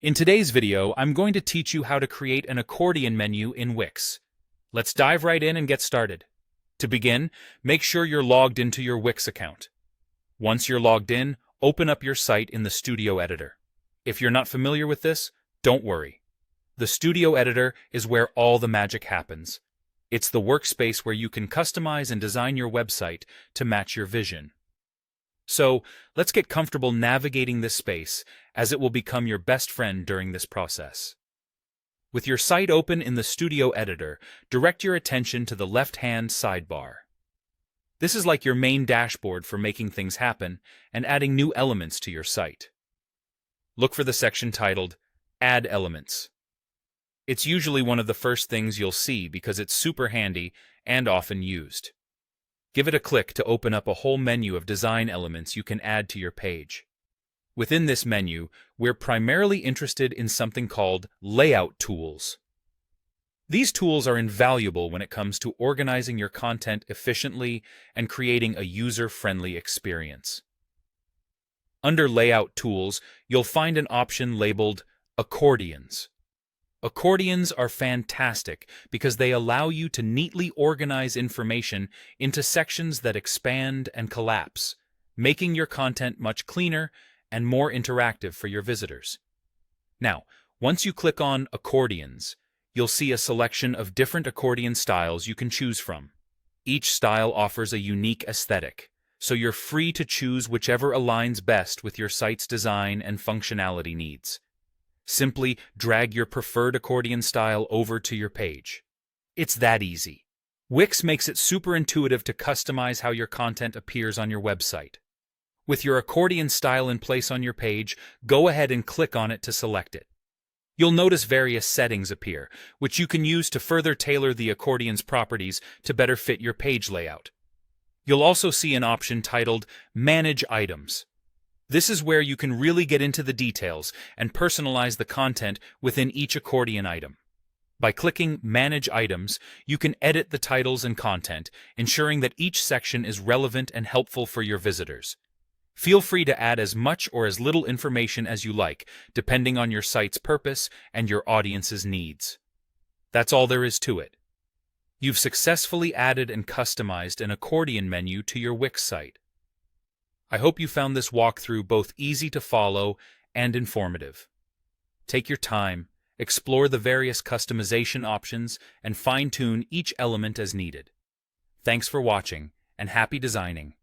In today's video, I'm going to teach you how to create an accordion menu in Wix. Let's dive right in and get started. To begin, make sure you're logged into your Wix account. Once you're logged in, open up your site in the Studio Editor. If you're not familiar with this, don't worry. The Studio Editor is where all the magic happens. It's the workspace where you can customize and design your website to match your vision. So, let's get comfortable navigating this space, as it will become your best friend during this process. With your site open in the Studio Editor, direct your attention to the left-hand sidebar. This is like your main dashboard for making things happen and adding new elements to your site. Look for the section titled Add Elements. It's usually one of the first things you'll see because it's super handy and often used. Give it a click to open up a whole menu of design elements you can add to your page. Within this menu, we're primarily interested in something called layout tools. These tools are invaluable when it comes to organizing your content efficiently and creating a user-friendly experience. Under Layout Tools, you'll find an option labeled Accordions. Accordions are fantastic because they allow you to neatly organize information into sections that expand and collapse, making your content much cleaner and more interactive for your visitors. Now, once you click on Accordions, you'll see a selection of different accordion styles you can choose from. Each style offers a unique aesthetic, so you're free to choose whichever aligns best with your site's design and functionality needs. Simply drag your preferred accordion style over to your page. It's that easy. Wix makes it super intuitive to customize how your content appears on your website. With your accordion style in place on your page, go ahead and click on it to select it. You'll notice various settings appear, which you can use to further tailor the accordion's properties to better fit your page layout. You'll also see an option titled Manage Items. This is where you can really get into the details and personalize the content within each accordion item. By clicking Manage Items, you can edit the titles and content, ensuring that each section is relevant and helpful for your visitors. Feel free to add as much or as little information as you like, depending on your site's purpose and your audience's needs. That's all there is to it. You've successfully added and customized an accordion menu to your Wix site. I hope you found this walkthrough both easy to follow and informative. Take your time, explore the various customization options, and fine-tune each element as needed. Thanks for watching, and happy designing!